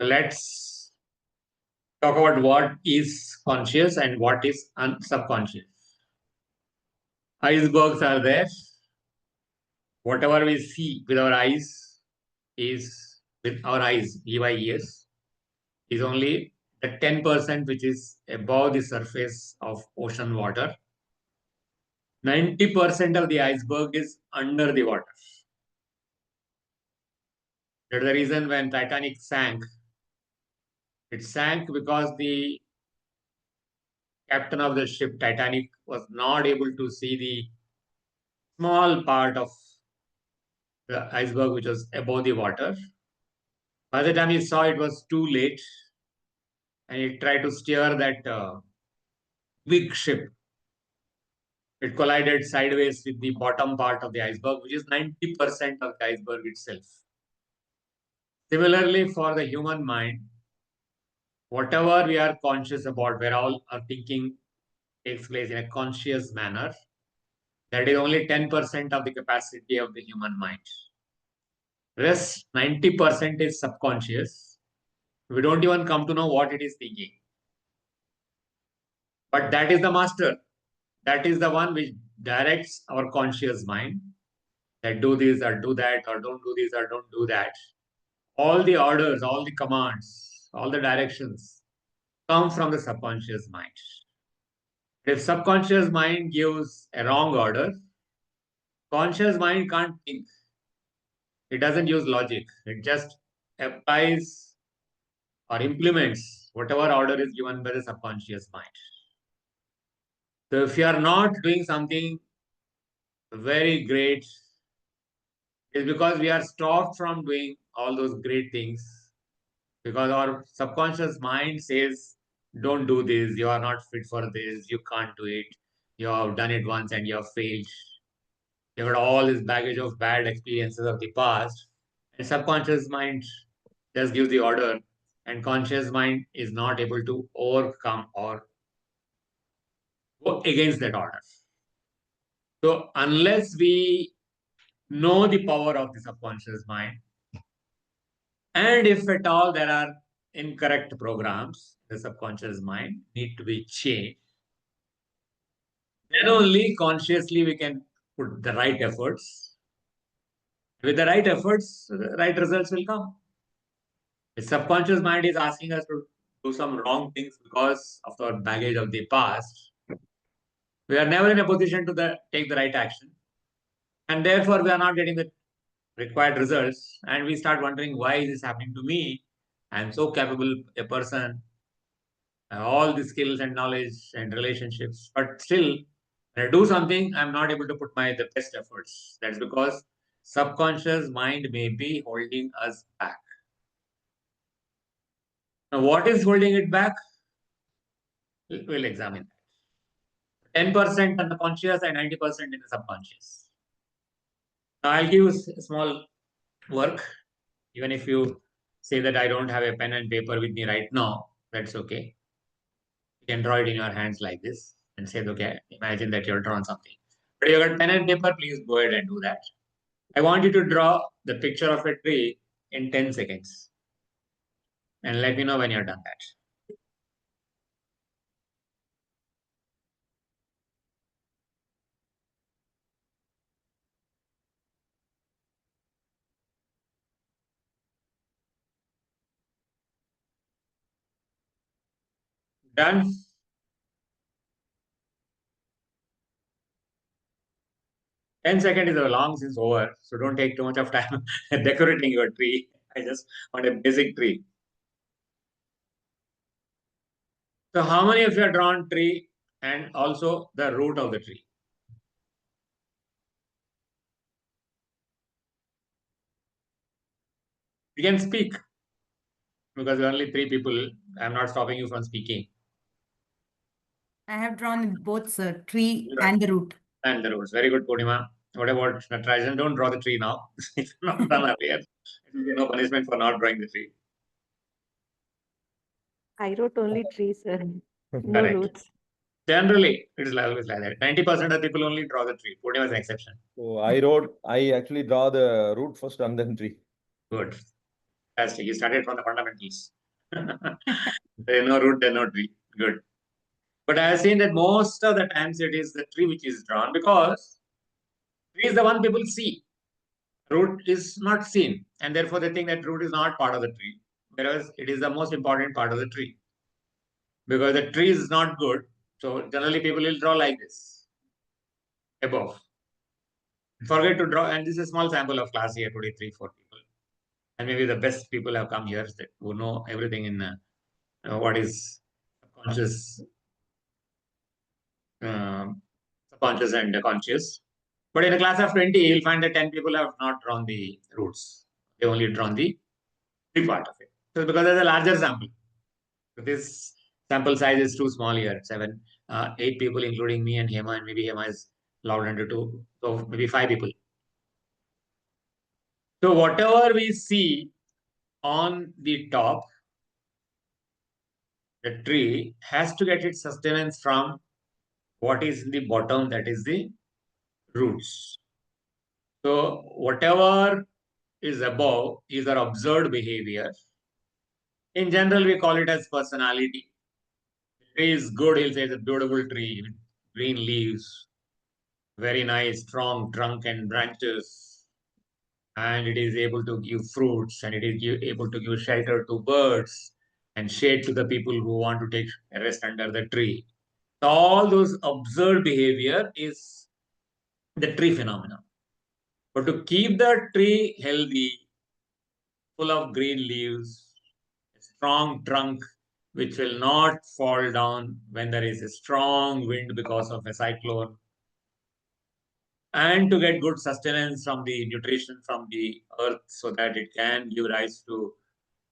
Let's talk about what is conscious and what is subconscious. Icebergs are there. Whatever we see with our eyes is with our eyes, EYES, is only the 10% which is above the surface of ocean water. 90% of the iceberg is under the water. That's the reason when Titanic sank, it sank because the captain of the ship Titanic was not able to see the small part of the iceberg which was above the water. By the time he saw, it was too late, and he tried to steer that big ship. It collided sideways with the bottom part of the iceberg, which is 90% of the iceberg itself. Similarly, for the human mind, whatever we are conscious about, where all our thinking takes place in a conscious manner, that is only 10% of the capacity of the human mind. Rest 90% is subconscious. We don't even come to know what it is thinking. But that is the master. That is the one which directs our conscious mind, that do this or do that, or don't do this or don't do that. All the orders, all the commands, all the directions come from the subconscious mind. If subconscious mind gives a wrong order, conscious mind can't think. It doesn't use logic. It just applies or implements whatever order is given by the subconscious mind. So if you are not doing something very great, it's because we are stopped from doing all those great things, because our subconscious mind says, don't do this, you are not fit for this, you can't do it, you have done it once and you have failed. You got all this baggage of bad experiences of the past, and subconscious mind just gives the order, and conscious mind is not able to overcome or go against that order. So unless we know the power of the subconscious mind, and if at all there are incorrect programs, the subconscious mind need to be changed, then only consciously we can put the right efforts. With the right efforts, the right results will come. The subconscious mind is asking us to do some wrong things because of our baggage of the past. We are never in a position to take the right action. And therefore, we are not getting the required results. And we start wondering, why is this happening to me? I'm so capable a person, all the skills and knowledge and relationships. But still, when I do something, I'm not able to put the best efforts. That's because subconscious mind may be holding us back. Now, what is holding it back? We'll examine that. 10% in the conscious and 90% in the subconscious. Now, I'll give you a small work. Even if you say that I don't have a pen and paper with me right now, that's okay. You can draw it in your hands like this and say, okay, imagine that you're drawing something. But if you got pen and paper, please go ahead and do that. I want you to draw the picture of a tree in 10 seconds. And let me know when you're done that. Done? Ten-second is a long since over, so don't take too much of time decorating your tree. I just want a basic tree. So how many of you have drawn tree and also the root of the tree? You can speak, because there are only 3 people. I'm not stopping you from speaking. I have drawn both, sir, tree and the root. And the roots. Very good, Purnima. What about Natarajan? Don't draw the tree now. It's not done earlier. There will be no punishment for not drawing the tree. I wrote only trees, sir. No Correct. roots. Generally, it is always like that. 90% of people only draw the tree. Purnima is an exception. So I actually draw the root first and then tree. Good. Fantastic. You started from the fundamentals. There is no root, there is no tree. Good. But I have seen that most of the times it is the tree which is drawn, because tree is the one people see. Root is not seen, and therefore they think that root is not part of the tree, whereas it is the most important part of the tree. Because the tree is not good, so generally people will draw like this, above. Forget to draw, and this is a small sample of class here today, 3-4 people. And maybe the best people have come here who know everything in what is conscious, subconscious and conscious. But in a class of 20, you'll find that 10 people have not drawn the roots. They only drawn the tree part of it. So because there's a larger sample. So this sample size is too small here. 8 people, including me and Hema, and maybe Hema is allowed under 2. So maybe 5 people. So whatever we see on the top, the tree has to get its sustenance from what is in the bottom, that is the roots. So whatever is above is our observed behavior. In general, we call it as personality. The tree is good, he'll say it's a beautiful tree, with green leaves, very nice, strong trunk and branches, and it is able to give fruits, and it is able to give shelter to birds and shade to the people who want to take a rest under the tree. So all those observed behavior is the tree phenomenon. But to keep the tree healthy, full of green leaves, a strong trunk which will not fall down when there is a strong wind because of a cyclone, and to get good sustenance from the nutrition from the earth so that it can give rise to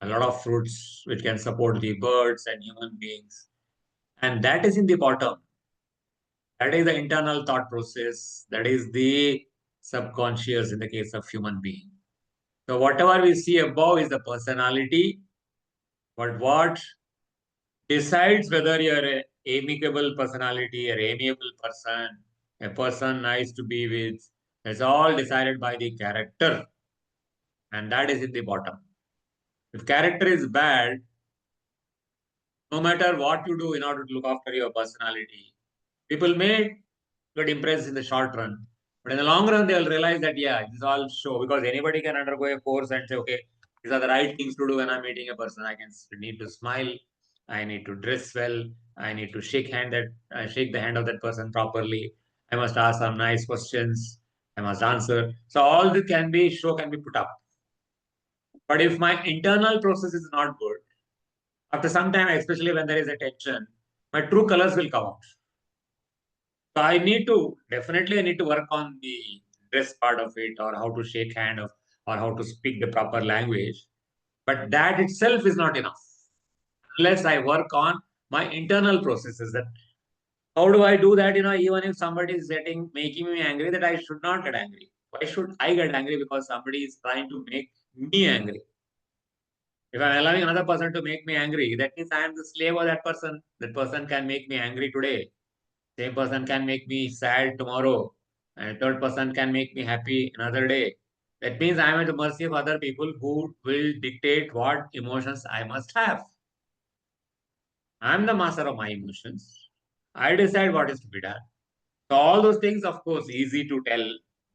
a lot of fruits which can support the birds and human beings. And that is in the bottom. That is the internal thought process. That is the subconscious in the case of human being. So whatever we see above is the personality, but what decides whether you're an amicable personality or amiable person, a person nice to be with, it's all decided by the character. And that is in the bottom. If character is bad, no matter what you do in order to look after your personality, people may get impressed in the short run. But in the long run, they'll realize that, yeah, this is all show, because anybody can undergo a course and say, okay, these are the right things to do when I'm meeting a person. I need to smile. I need to dress well. I need to shake the hand of that person properly. I must ask some nice questions. I must answer. So all this can be put up. But if my internal process is not good, after some time, especially when there is a tension, my true colors will come out. So I need to work on the dress part of it, or how to shake hand or how to speak the proper language. But that itself is not enough unless I work on my internal processes. That how do I do that? Even if somebody is making me angry, that I should not get angry. Why should I get angry? Because somebody is trying to make me angry. If I'm allowing another person to make me angry, that means I am the slave of that person. That person can make me angry today. Same person can make me sad tomorrow. And a third person can make me happy another day. That means I am at the mercy of other people who will dictate what emotions I must have. I am the master of my emotions. I decide what is to be done. So all those things, of course, easy to tell,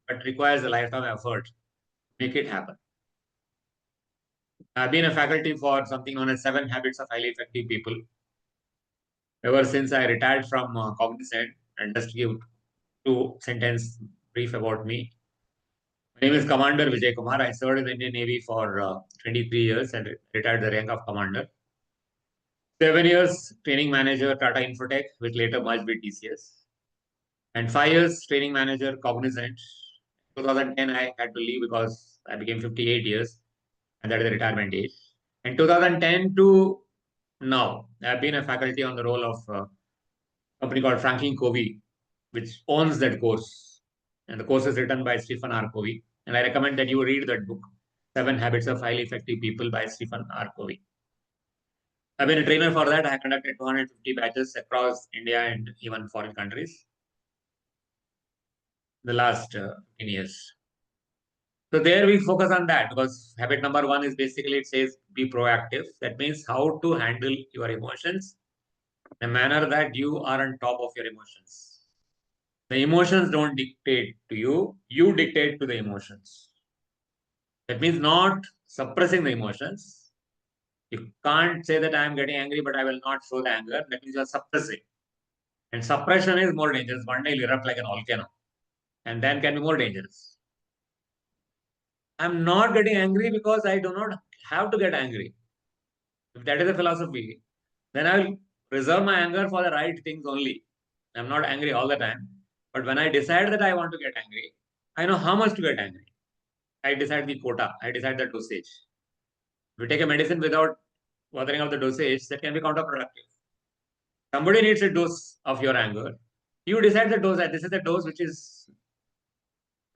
but requires a lifetime effort to make it happen. I've been a faculty for something known as 7 Habits of Highly Effective People. Ever since I retired from Cognizant, and just give 2 sentence brief about me. My name is Commander Vijay Kumar. I served in the Indian Navy for 23 years and retired the rank of Commander. 7 years training manager Tata Infotech, which later merged with TCS. And 5 years training manager Cognizant. 2010 I had to leave because I became 58 years, and that is the retirement age. And 2010 to now, I have been a faculty on the role of a company called Franklin Covey, which owns that course. And the course is written by Stephen R. Covey. And I recommend that you read that book, 7 Habits of Highly Effective People by Stephen R. Covey. I've been a trainer for that. I conducted 250 batches across India and even foreign countries the last 10 years. So there we focus on that, because habit number 1 is basically, it says be proactive. That means how to handle your emotions in a manner that you are on top of your emotions. The emotions don't dictate to you, you dictate to the emotions. That means not suppressing the emotions. You can't say that I am getting angry, but I will not show the anger. That means you are suppressing. And suppression is more dangerous. One day you'll erupt like an volcano, and then can be more dangerous. I'm not getting angry because I do not have to get angry. If that is the philosophy, then I will reserve my anger for the right things only. I'm not angry all the time. But when I decide that I want to get angry, I know how much to get angry. I decide the quota, I decide the dosage. If you take a medicine without bothering of the dosage, that can be counterproductive. Somebody needs a dose of your anger. You decide the dose, that this is the dose which is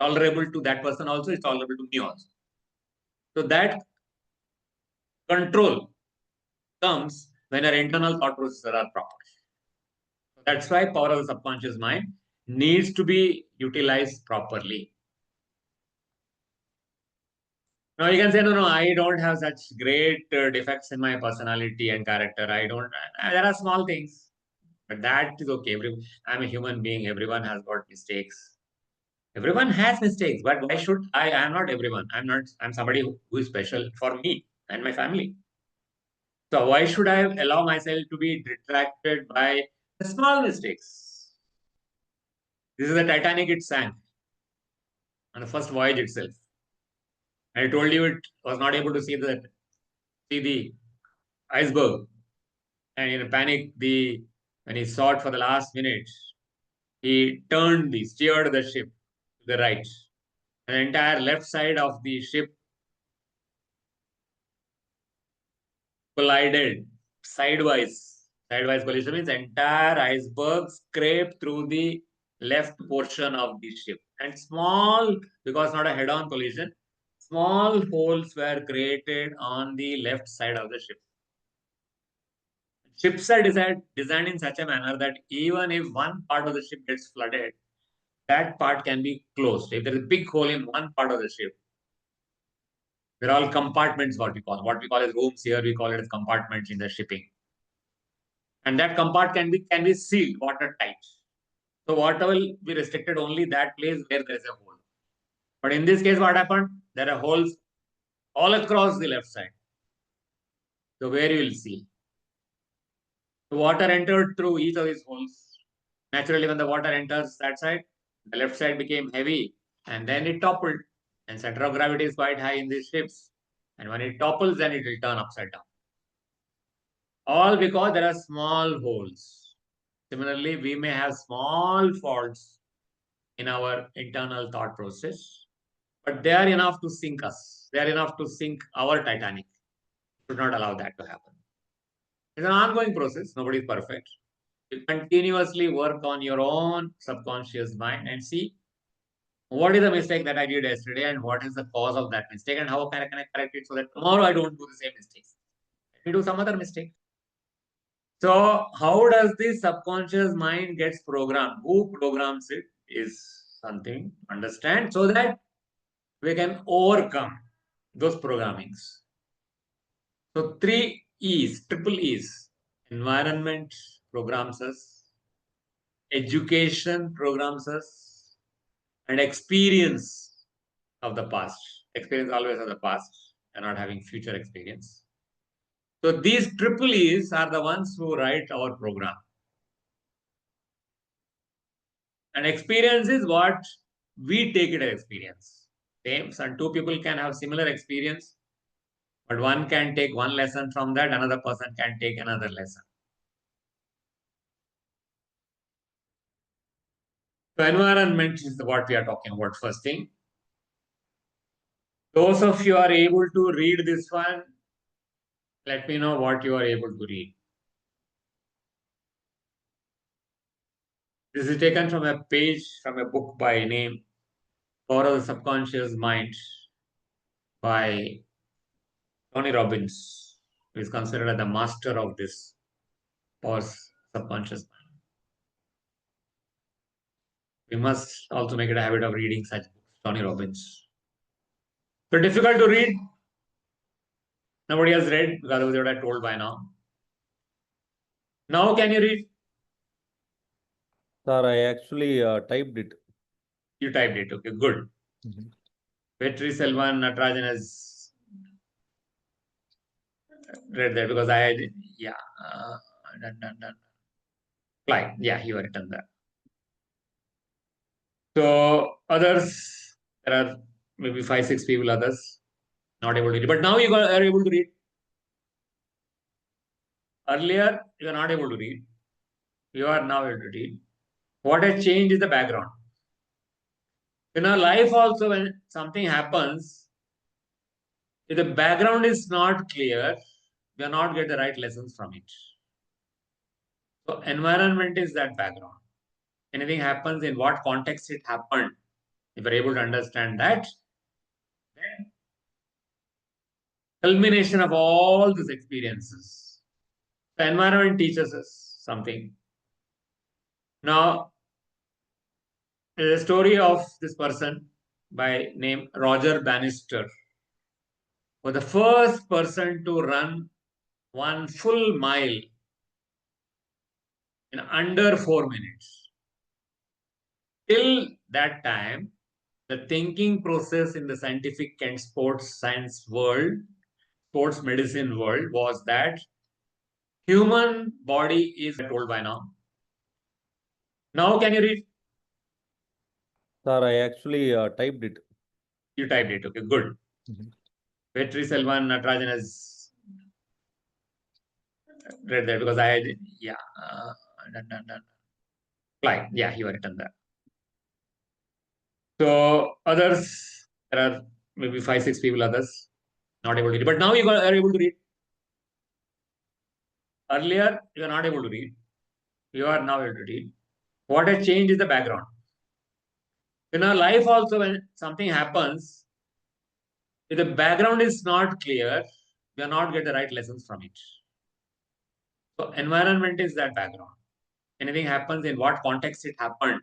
tolerable to that person also, is tolerable to me also. So that control comes when our internal thought processes are proper. That's why power of the subconscious mind needs to be utilized properly. Now you can say, no, I don't have such great defects in my personality and character. I don't, there are small things, but that is okay. I'm a human being. Everyone has got mistakes. Everyone has mistakes, but why should I? I'm not everyone. I'm somebody who is special for me and my family. So why should I allow myself to be detracted by the small mistakes? This is the Titanic, it sank on the first voyage itself. I told you it was not able to see the iceberg, and in a panic, when he saw it for the last minute, he steered the ship to the right. And the entire left side of the ship collided sidewise. Sidewise collision means entire iceberg scraped through the left portion of the ship. And small, because not a head-on collision, small holes were created on the left side of the ship. Ships are designed in such a manner that even if one part of the ship gets flooded, that part can be closed. If there is a big hole in one part of the ship, there are all compartments, what we call. What we call as rooms here, we call it as compartments in the shipping. And that compartment can be sealed, watertight. So water will be restricted only that place where there is a hole. But in this case, what happened? There are holes all across the left side. So where you will see. The water entered through each of these holes. Naturally, when the water enters that side, the left side became heavy and then it toppled. And center of gravity is quite high in these ships. And when it topples, then it will turn upside down. All because there are small holes. Similarly, we may have small faults in our internal thought process, but they are enough to sink us. They are enough to sink our Titanic. Should not allow that to happen. It's an ongoing process. Nobody is perfect. You continuously work on your own subconscious mind and see what is the mistake that I did yesterday and what is the cause of that mistake and how can I correct it so that tomorrow I don't do the same mistakes. Let me do some other mistake. So how does the subconscious mind gets programmed? Who programs it is something to understand so that we can overcome those programmings. So 3 E's, triple E's. Environment programs us, education programs us, and experience of the past. Experience always of the past and not having future experience. So these triple E's are the ones who write our program. And experience is what we take it as experience. Same, some two people can have similar experience, but one can take one lesson from that, another person can take another lesson. So environment is what we are talking about first thing. Those of you are able to read this one, let me know what you are able to read. This is taken from a page from a book by name Power of the Subconscious Mind by Tony Robbins, who is considered as the master of this Power Subconscious Mind. We must also make it a habit of reading such books, Tony Robbins. So difficult to read. Nobody has read because I would have told by now. Now can you read? Sir, I actually typed it. You typed it. Okay, good. Vetri Selvan Natarajan has read that because I did. Yeah. Done. Fine. Yeah, you have written that. So others, there are maybe 5-6 people, others not able to read. But now you are able to read. Earlier, you are not able to read. You are now able to read. What has changed is the background. In our life also, when something happens, if the background is not clear, we are not get the right lessons from it. So environment is that background. Anything happens, in what context it happened, if we're able to understand that, then culmination of all these experiences. The environment teaches us something. Now, there's a story of this person by name Roger Bannister, was the first person to run 1 full mile in under 4 minutes. Till that time, the thinking process in the scientific and sports science world, sports medicine world, was that human body is told by now. Now can you read? Sir, I actually typed it. You typed it. Okay, good. Vetri Selvan Natarajan has read that because I did. Yeah. Done. Fine. Yeah, you have written that. So others, there are maybe 5-6 people, others not able to read. But now you are able to read. Earlier, you are not able to read. You are now able to read. What has changed is the background. In our life also, when something happens, if the background is not clear, we are not get the right lessons from it. So environment is that background. Anything happens, in what context it happened,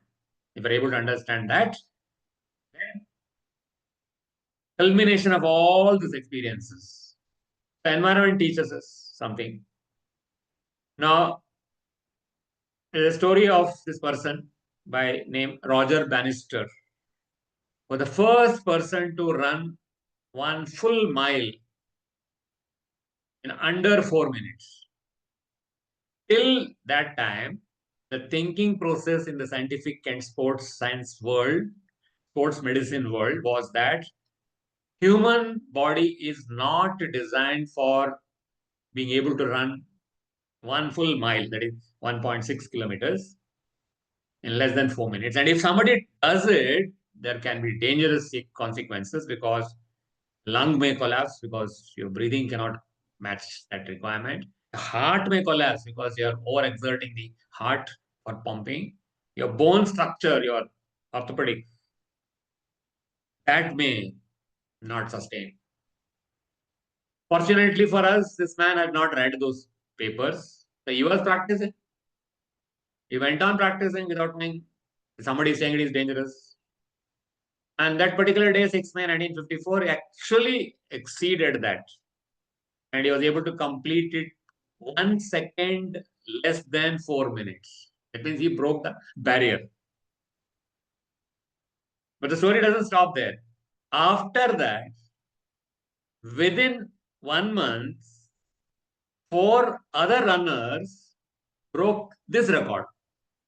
if we're able to understand that, then culmination of all these experiences. The environment teaches us something. Now, there's a story of this person by name Roger Bannister, was the first person to run 1 full mile in under 4 minutes. Till that time, the thinking process in the scientific and sports science world, sports medicine world, was that human body is not designed for being able to run 1 full mile, that is 1.6 kilometers, in less than 4 minutes. And if somebody does it, there can be dangerous consequences, because lung may collapse because your breathing cannot match that requirement. The heart may collapse because you're overexerting the heart for pumping. Your bone structure, your orthopedic, that may not sustain. Fortunately for us, this man had not read those papers. So he was practicing. He went on practicing without knowing somebody saying it is dangerous. And that particular day, 6th May 1954, he actually exceeded that. And he was able to complete it 1 second less than 4 minutes. That means he broke the barrier. But the story doesn't stop there. After that, within 1 month, 4 other runners broke this record.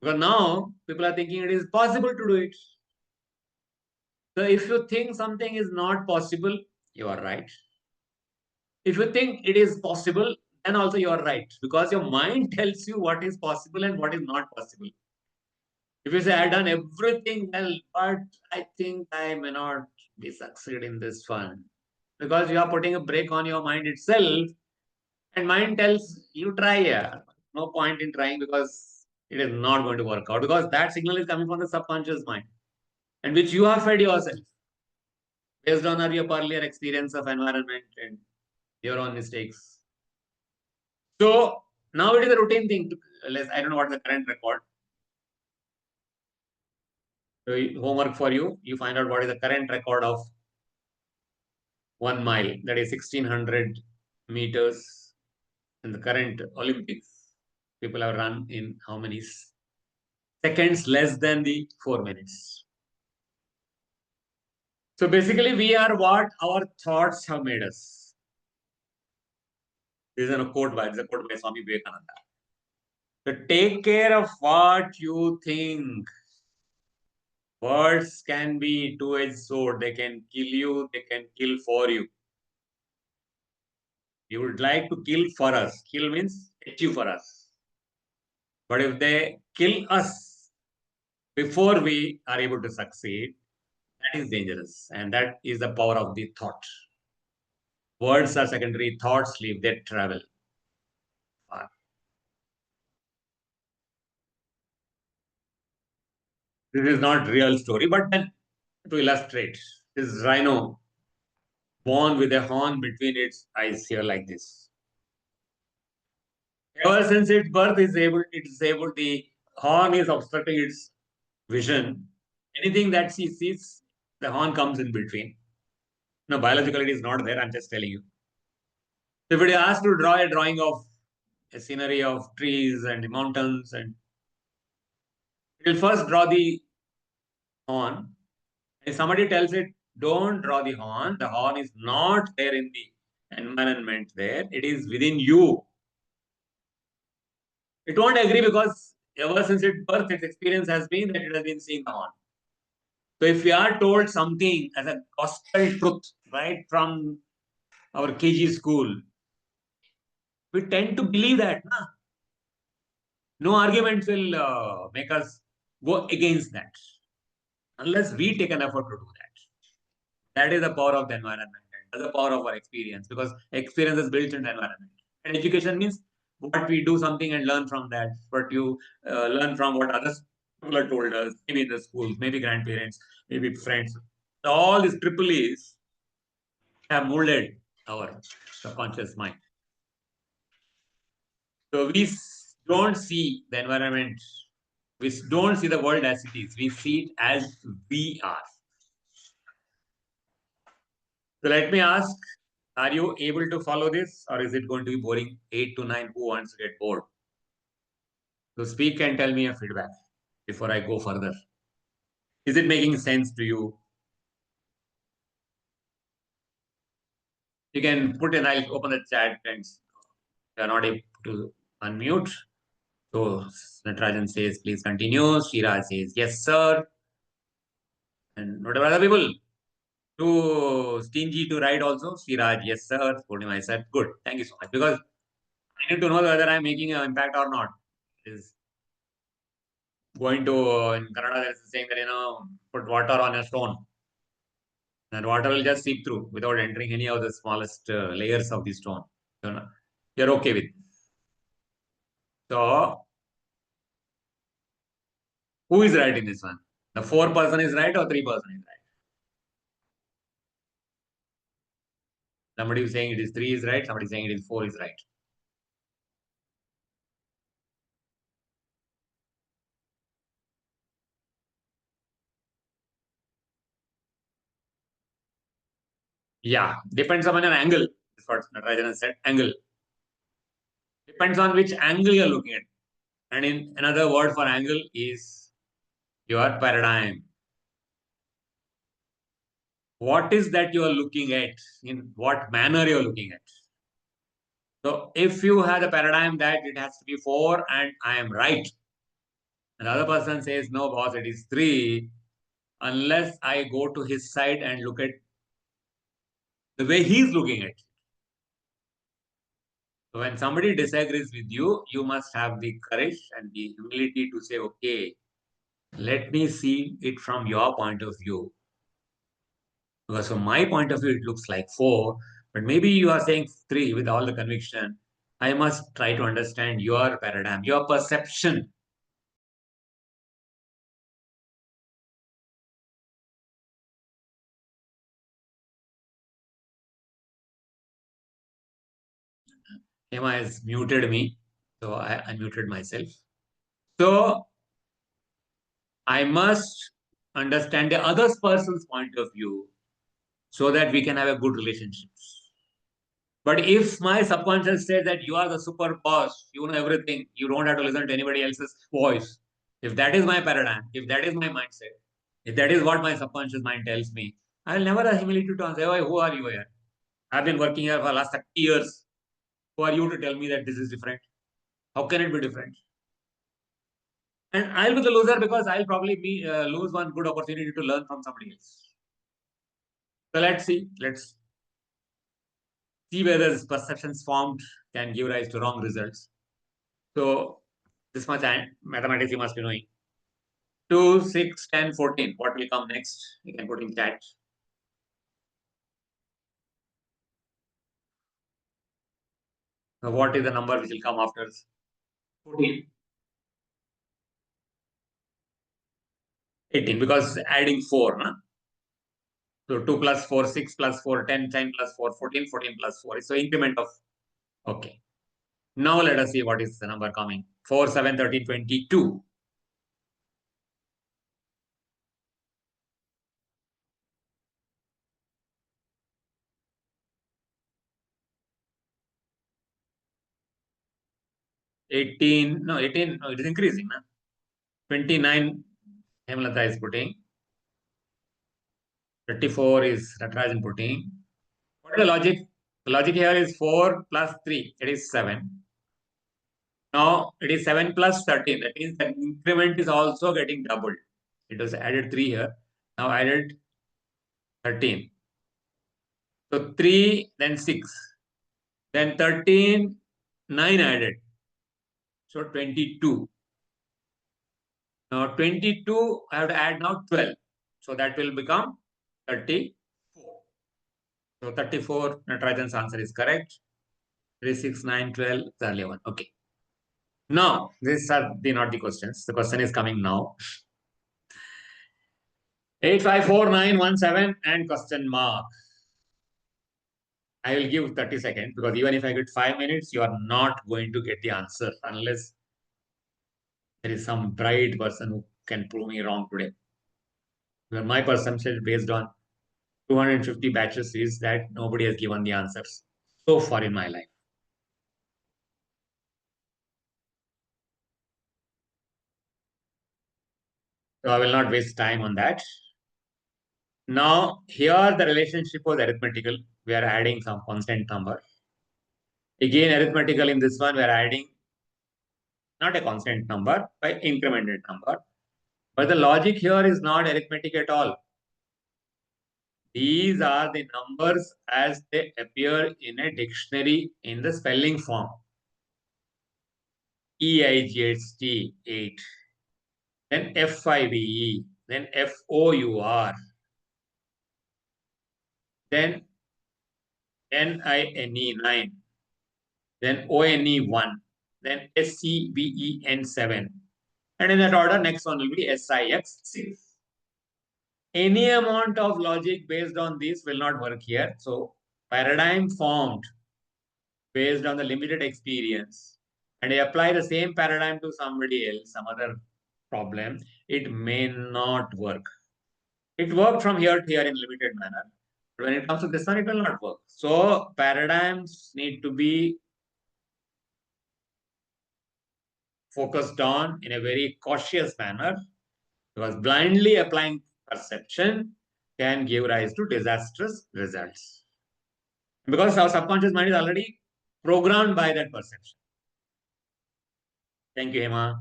Because now people are thinking it is possible to do it. So if you think something is not possible, you are right. If you think it is possible, then also you are right. Because your mind tells you what is possible and what is not possible. If you say, I've done everything well, but I think I may not be succeed in this one. Because you are putting a brake on your mind itself, and mind tells you try here. No point in trying, because it is not going to work out, because that signal is coming from the subconscious mind, and which you have fed yourself based on your earlier experience of environment and your own mistakes. So now it is a routine thing. I don't know what the current record. So homework for you. You find out what is the current record of 1 mile, that is 1600 meters in the current Olympics. People have run in how many seconds? Less than the 4 minutes. So basically, we are what our thoughts have made us. This is a quote by Swami Vivekananda. So take care of what you think. Words can be two-edged sword. They can kill you. They can kill for you. You would like to kill for us. Kill means achieve for us. But if they kill us before we are able to succeed, that is dangerous. And that is the power of the thought. Words are secondary. Thoughts leave. They travel far. This is not real story, but then to illustrate, this rhino born with a horn between its eyes here like this. Ever since its birth, the horn is obstructing its vision. Anything that she sees, the horn comes in between. No, biologically it is not there. I'm just telling you. If it is asked to draw a drawing of a scenery of trees and the mountains, and it will first draw the horn. If somebody tells it, don't draw the horn is not there in the environment there. It is within you. It won't agree because ever since its birth, its experience has been that it has been seeing the horn. So if we are told something as a gospel truth, right, from our KG school, we tend to believe that. No arguments will make us go against that unless we take an effort to do that. That is the power of the environment. That's the power of our experience, because experience is built in the environment. And education means what we do something and learn from that. What you learn from what others people have told us, maybe in the schools, maybe grandparents, maybe friends. All these triple E's have molded our subconscious mind. So we don't see the environment, we don't see the world as it is. We see it as we are. So let me ask, are you able to follow this, or is it going to be boring? 8 to 9, who wants to get bored? So speak and tell me a feedback before I go further. Is it making sense to you? You can put in, I'll open the chat and you are not able to unmute. So Natarajan says, please continue. Shira says, yes, sir. And whatever other people, too stingy to write also. Siraj, yes, sir. Purnima, I said, good. Thank you so much. Because I need to know whether I'm making an impact or not. Is going to, in Kannada, there's a saying that, put water on a stone. And water will just seep through without entering any of the smallest layers of the stone. You're okay with it. So, who is right in this one? The 4 person is right or 3 person is right? Somebody is saying it is 3 is right. Somebody is saying it is 4 is right. Yeah, depends on an angle. That's what Natarajan said. Angle. Depends on which angle you're looking at. And in another word for angle is your paradigm. What is that you are looking at? In what manner you're looking at? So if you have a paradigm that it has to be 4 and I am right, and the other person says, no, boss, it is 3, unless I go to his side and look at the way he's looking at it. So when somebody disagrees with you, you must have the courage and the humility to say, okay, let me see it from your point of view. Because from my point of view, it looks like 4, but maybe you are saying 3 with all the conviction. I must try to understand your paradigm, your perception. Emma has muted me, so I unmuted myself. So I must understand the other person's point of view so that we can have a good relationships. But if my subconscious says that you are the super boss, you know everything, you don't have to listen to anybody else's voice. If that is my paradigm, if that is my mindset, if that is what my subconscious mind tells me, I'll never have humility to answer, "Why, who are you here? I've been working here for the last 30 years. Who are you to tell me that this is different? How can it be different?" And I'll be the loser because I'll probably lose one good opportunity to learn from somebody else. So let's see whether this perceptions formed can give rise to wrong results. So this much mathematics you must be knowing. 2, 6, 10, 14. What will come next? You can put in chat. Now, what is the number which will come after 14? 18, because adding 4. Huh? So 2 plus 4, 6 plus 4, 10, 10 plus 4, 14, 14 plus 4. So increment of, okay. Now let us see what is the number coming. 4, 7, 13, 22. No, it is increasing. Nah? 29, Hemalata is putting. 34 is Natarajan putting. What is the logic? The logic here is 4 plus 3. It is 7. Now it is 7 plus 13. That means the increment is also getting doubled. It was added 3 here. Now added 13. So 3, then 6. Then 13, 9 added. So 22. Now 22, I have to add now 12. So that will become 34. So 34, Natarajan's answer is correct. 3, 6, 9, 12, 11. Okay. Now, these are not the questions. The question is coming now. 854917 and question mark. I will give 30 seconds because even if I get 5 minutes, you are not going to get the answer unless there is some bright person who can prove me wrong today. Well, my perception based on 250 batches is that nobody has given the answers so far in my life. So I will not waste time on that. Now, here the relationship was arithmetical. We are adding some constant number. Again, arithmetical in this one, we are adding not a constant number, by incremented number. But the logic here is not arithmetic at all. These are the numbers as they appear in a dictionary in the spelling form. EIGHT 8, then FIVE, then FOUR, then NINE 9, then ONE 1, then SCBEN 7. And in that order, next one will be SIX 6. Any amount of logic based on this will not work here. So paradigm formed based on the limited experience, and I apply the same paradigm to somebody else, some other problem, it may not work. It worked from here to here in limited manner. But when it comes to this one, it will not work. So paradigms need to be focused on in a very cautious manner, because blindly applying perception can give rise to disastrous results. Because our subconscious mind is already programmed by that perception. Thank you, Hema.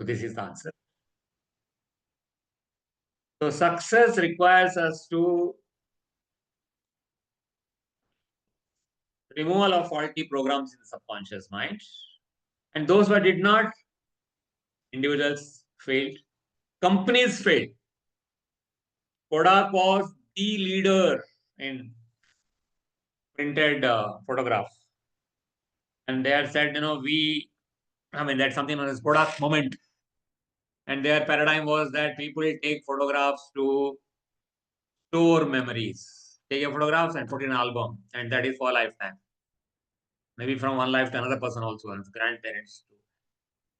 So this is the answer. So success requires us to removal of faulty programs in the subconscious mind. And those who did not, individuals failed, companies failed. Kodak was the leader in printed photograph. And they had said, that's something known as Kodak moment. And their paradigm was that people take photographs to store memories. Take your photographs and put in an album. And that is for a lifetime. Maybe from one life to another person also, and grandparents too.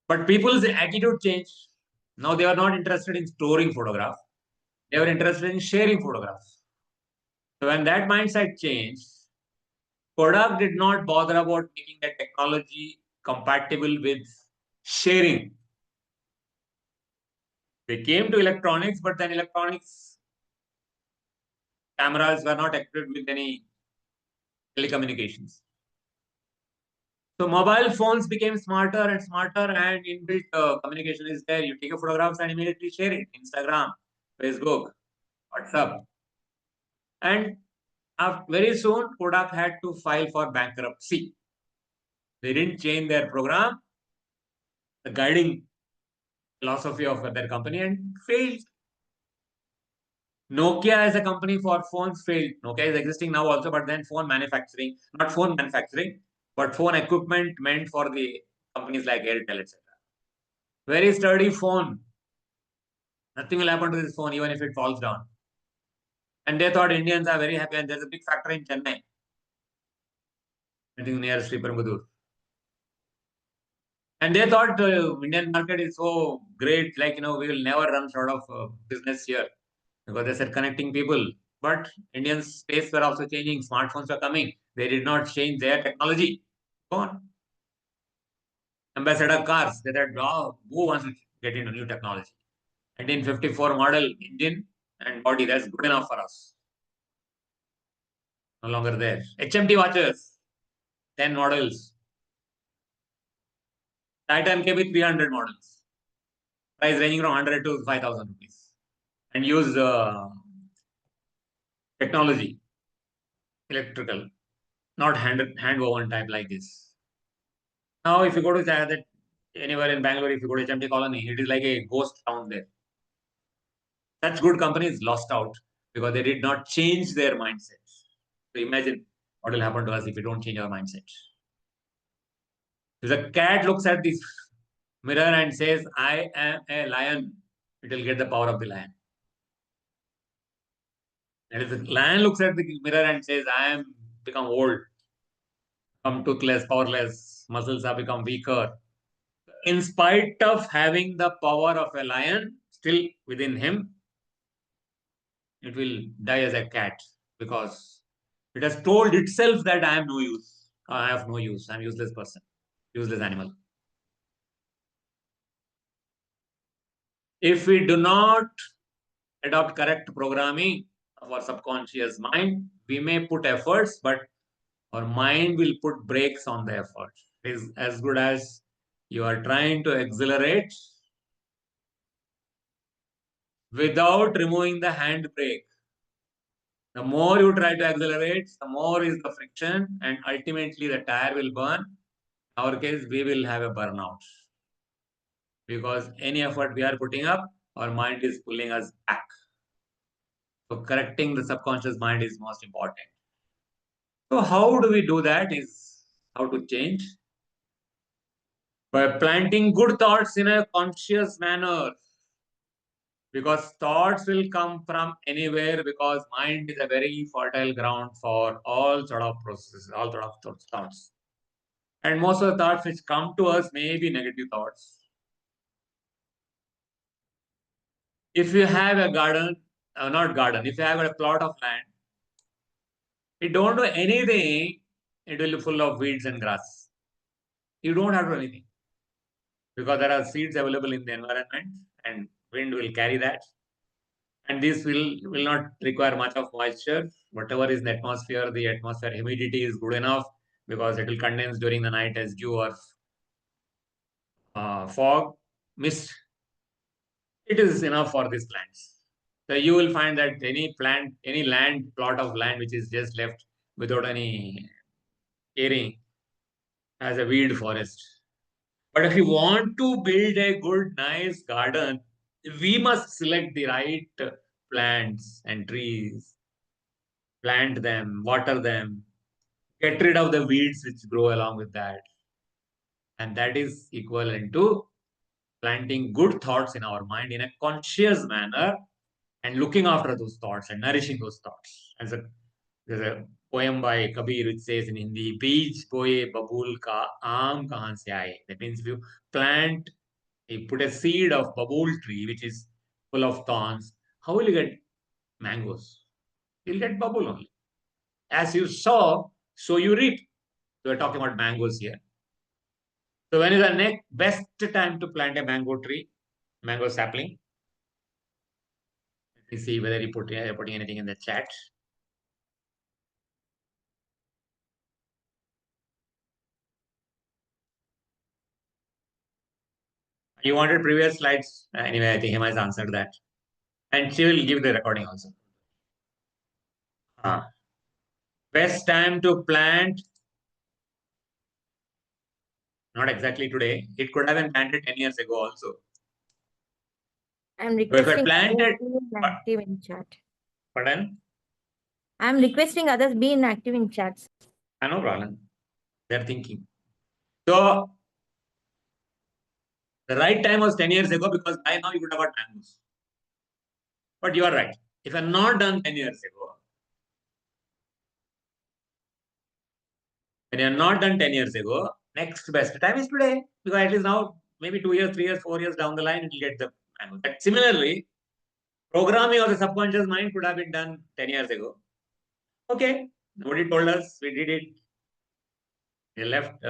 But people's attitude changed. Now they are not interested in storing photographs. They were interested in sharing photographs. So when that mindset changed, Kodak did not bother about making the technology compatible with sharing. They came to electronics, but then electronics cameras were not equipped with any telecommunications. So mobile phones became smarter and smarter, and inbuilt communication is there. You take a photograph and immediately share it. Instagram, Facebook, WhatsApp. And very soon, Kodak had to file for bankruptcy. They didn't change their program, the guiding philosophy of their company, and failed. Nokia as a company for phones failed. Nokia is existing now also, but then phone manufacturing, not phone manufacturing, but phone equipment meant for the companies like Airtel, etc. Very sturdy phone. Nothing will happen to this phone even if it falls down. And they thought Indians are very happy, and there's a big factory in Chennai, I think near Sriperumbudur. And they thought Indian market is so great, like, we will never run short of business here. Because they said connecting people. But Indians' tastes were also changing. Smartphones were coming. They did not change their technology. Go on. Ambassador cars. They said, oh, who wants to get into new technology? 1954 model engine and body. That's good enough for us. No longer there. HMT watches. 10 models. Titan KB 300 models. Price ranging from 100 to 5,000 rupees. And use technology. Electrical. Not hand woven type like this. Now, if you go to anywhere in Bangalore, if you go to HMT Colony, it is like a ghost town there. Such good companies lost out because they did not change their mindsets. So imagine what will happen to us if we don't change our mindset. If the cat looks at this mirror and says, I am a lion, it will get the power of the lion. And if the lion looks at the mirror and says, I am become old, become toothless, powerless, muscles have become weaker, in spite of having the power of a lion still within him, it will die as a cat because it has told itself that I am no use. I have no use. I'm a useless person, useless animal. If we do not adopt correct programming of our subconscious mind, we may put efforts, but our mind will put brakes on the effort. It is as good as you are trying to accelerate without removing the handbrake. The more you try to accelerate, the more is the friction, and ultimately the tire will burn. In our case, we will have a burnout because any effort we are putting up, our mind is pulling us back. So correcting the subconscious mind is most important. So how do we do that is how to change. By planting good thoughts in a conscious manner. Because thoughts will come from anywhere, because mind is a very fertile ground for all sort of processes, all sort of thoughts. And most of the thoughts which come to us may be negative thoughts. If you have a garden, if you have a plot of land, you don't do anything, it will be full of weeds and grass. You don't have to do anything because there are seeds available in the environment and wind will carry that. And this will not require much of moisture. Whatever is in the atmosphere humidity is good enough because it will condense during the night as dew or fog, mist. It is enough for these plants. So you will find that any plot of land which is just left without any caring has a weed forest. But if you want to build a good, nice garden, we must select the right plants and trees, plant them, water them, get rid of the weeds which grow along with that. And that is equivalent to planting good thoughts in our mind in a conscious manner and looking after those thoughts and nourishing those thoughts. There's a poem by Kabir which says in Hindi, Beej boye babul ka aam kahan se aaye. That means if you put a seed of babul tree which is full of thorns, how will you get mangoes? You'll get babul only. as you sow, so you reap. We're talking about mangoes here. So when is the next best time to plant a mango tree, mango sapling? Let me see whether you're putting anything in the chat. You wanted previous slides. Anyway, I think Hema has answered that. And she will give the recording also. Best time to plant. Not exactly today. It could have been planted 10 years ago also. I'm So if I requesting planted, others be active in chat. pardon? I'm requesting others be inactive in chats. No problem. They're thinking. So the right time was 10 years ago because by now you could have got mangoes. But you are right. If I'm not done 10 years ago, when you're not done 10 years ago, next best time is today. Because at least now, maybe 2 years, 3 years, 4 years down the line, it will get the mango. But similarly, programming of the subconscious mind could have been done 10 years ago. Okay, nobody told us, we did it. We left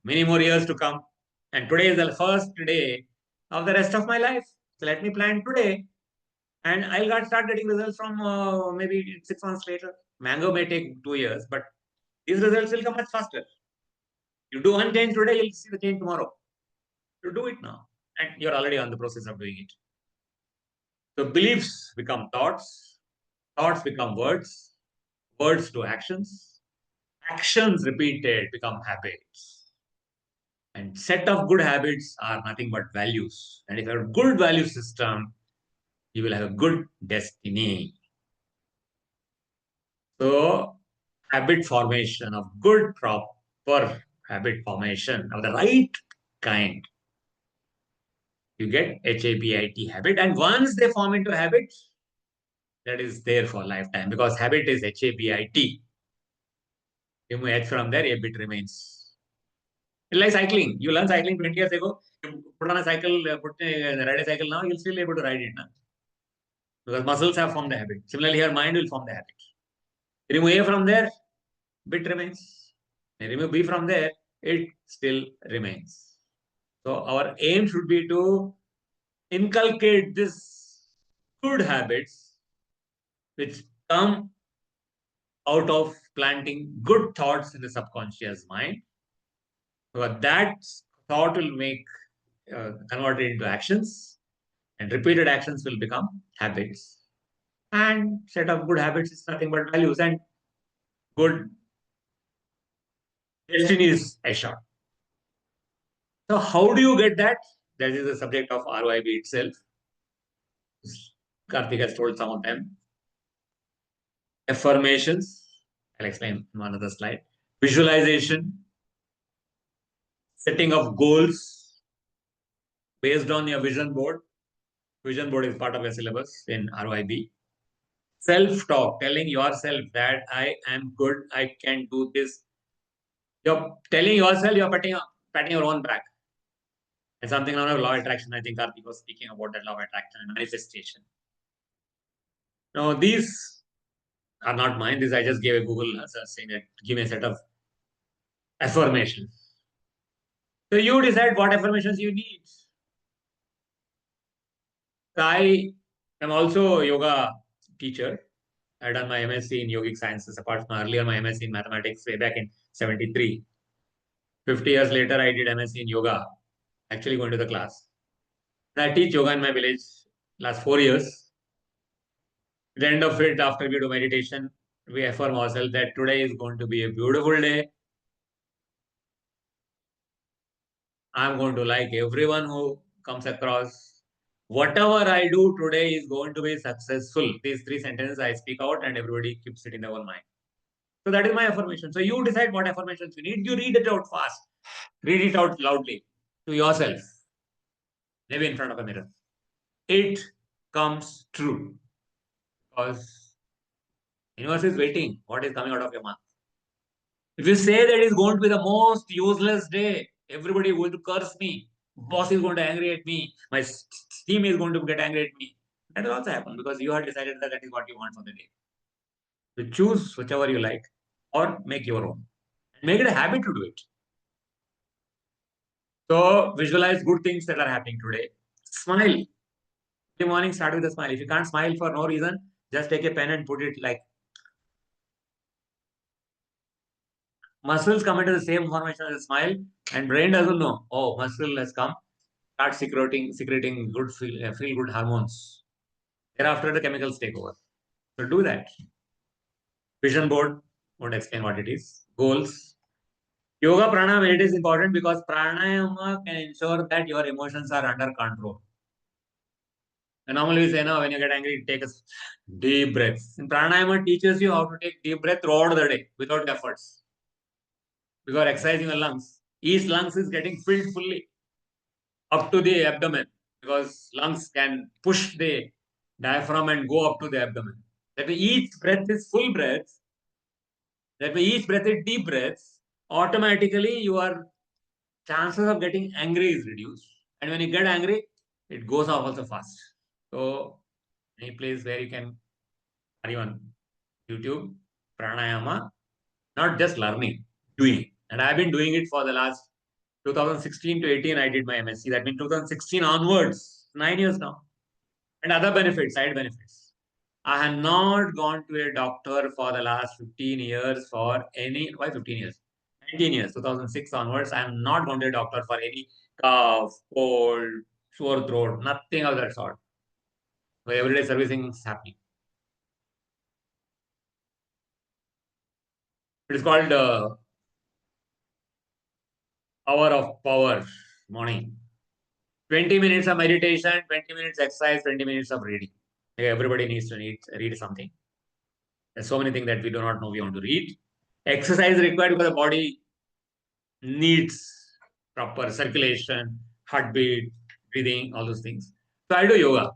many more years to come. And today is the first day of the rest of my life. So let me plan today. And I'll start getting results from maybe 6 months later. Mango may take 2 years, but these results will come much faster. You do one change today, you'll see the change tomorrow. You do it now. And you're already on the process of doing it. So beliefs become thoughts. Thoughts become words. Words to actions. Actions repeated become habits. And set of good habits are nothing but values. And if you have a good value system, you will have a good destiny. So habit formation of good, proper habit formation of the right kind. You get HABIT, habit. And once they form into habit, that is there for lifetime because habit is HABIT. Remove H from there, a bit remains. It's like cycling. You learn cycling 20 years ago. You put on a cycle, ride a cycle now, you'll still be able to ride it now. Because muscles have formed the habit. Similarly, your mind will form the habit. Remove A from there, bit remains. And remove B from there, it still remains. So our aim should be to inculcate this good habits which come out of planting good thoughts in the subconscious mind. But that thought will make converted into actions, and repeated actions will become habits. And set of good habits is nothing but values, and good destiny is assured. So how do you get that? That is the subject of ROIB itself. Karthik has told some of them. Affirmations. I'll explain in another slide. Visualization. Setting of goals based on your vision board. Vision board is part of your syllabus in ROIB. Self-talk, telling yourself that I am good, I can do this. You're telling yourself, you're patting your own back. And something known as law of attraction. I think Karthik was speaking about that law of attraction and manifestation. Now, these are not mine. This I just gave a Google answer saying that give me a set of affirmations. So you decide what affirmations you need. I am also a yoga teacher. I done my MSc in yogic sciences apart from earlier my MSc in mathematics way back in 73. 50 years later, I did MSc in yoga, actually going to the class. And I teach yoga in my village last 4 years. At the end of it, after we do meditation, we affirm ourselves that today is going to be a beautiful day. I'm going to like everyone who comes across. Whatever I do today is going to be successful. These 3 sentences I speak out and everybody keeps it in their own mind. So that is my affirmation. So you decide what affirmations you need. You read it out fast. Read it out loudly to yourself. Maybe in front of a mirror. It comes true. Because universe is waiting. What is coming out of your mouth? If you say that it's going to be the most useless day, everybody is going to curse me. Boss is going to angry at me. My team is going to get angry at me. That will also happen because you have decided that that is what you want for the day. to choose whichever you like or make your own. And make it a habit to do it. So visualize good things that are happening today. Smile. Every morning, start with a smile. If you can't smile for no reason, just take a pen and put it like muscles come into the same formation as a smile, and brain doesn't know. Oh, muscle has come. Start secreting good feel good hormones. Thereafter, the chemicals take over. So do that. Vision board. Won't explain what it is. Goals. Yoga pranayama, it is important because pranayama can ensure that your emotions are under control. And normally we say, no, when you get angry, take a deep breaths. And pranayama teaches you how to take deep breath throughout the day without efforts. Because exercising your lungs. Each lungs is getting filled fully up to the abdomen. Because lungs can push the diaphragm and go up to the abdomen. That means each breath is full breath. That means each breath is deep breaths. Automatically, your chances of getting angry is reduced. And when you get angry, it goes off also fast. So, any place where you can, or even YouTube, pranayama, not just learning, doing. And I've been doing it for the last 2016 to 18. I did my MSc. That means 2016 onwards, 9 years now. And other benefits, side benefits. I have not gone to a doctor for the last 15 years for any, why 15 years? 19 years, 2006 onwards. I am not gone to a doctor for any cough, cold, sore throat, nothing of that sort. So everyday servicing is happening. It is called Hour of Power morning. 20 minutes of meditation, 20 minutes exercise, 20 minutes of reading. Everybody needs to read something. There's so many things that we do not know we want to read. Exercise required because the body needs proper circulation, heartbeat, breathing, all those things. So I do yoga.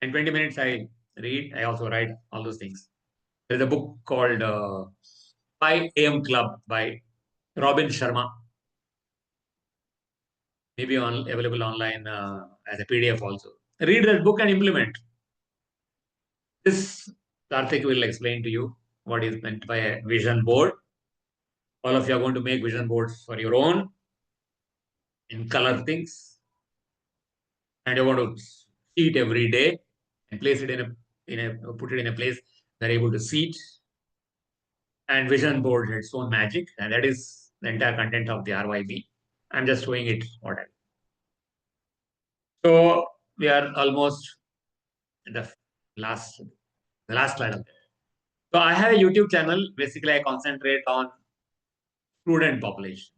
In 20 minutes, I read. I also write all those things. There's a book called 5 AM Club by Robin Sharma. Maybe available online as a PDF also. Read that book and implement. This Karthik will explain to you what is meant by a vision board. All of you are going to make vision boards for your own in color things. And you're going to see it every day and place it put it in a place they're able to see it. And vision board has its own magic, and that is the entire content of the RYB. I'm just showing it what I. So we are almost at the last slide of that. So I have a YouTube channel. Basically, I concentrate on student population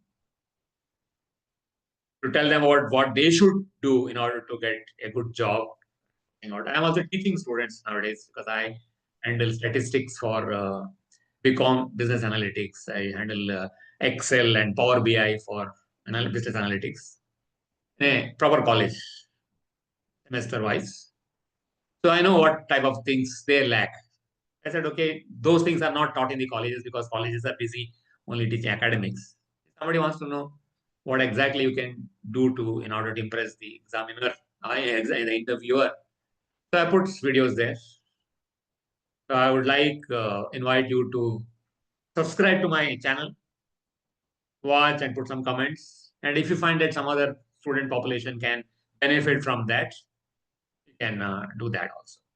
to tell them about what they should do in order to get a good job. I'm also teaching students nowadays because I handle statistics for BCom business analytics. I handle Excel and Power BI for business analytics in a proper college semester wise. So I know what type of things they lack. I said, okay, those things are not taught in the colleges because colleges are busy only teaching academics. If somebody wants to know what exactly you can do in order to impress the examiner, the interviewer. So I put videos there. So I would like invite you to subscribe to my channel, watch and put some comments. And if you find that some other student population can benefit from that, you can do that also.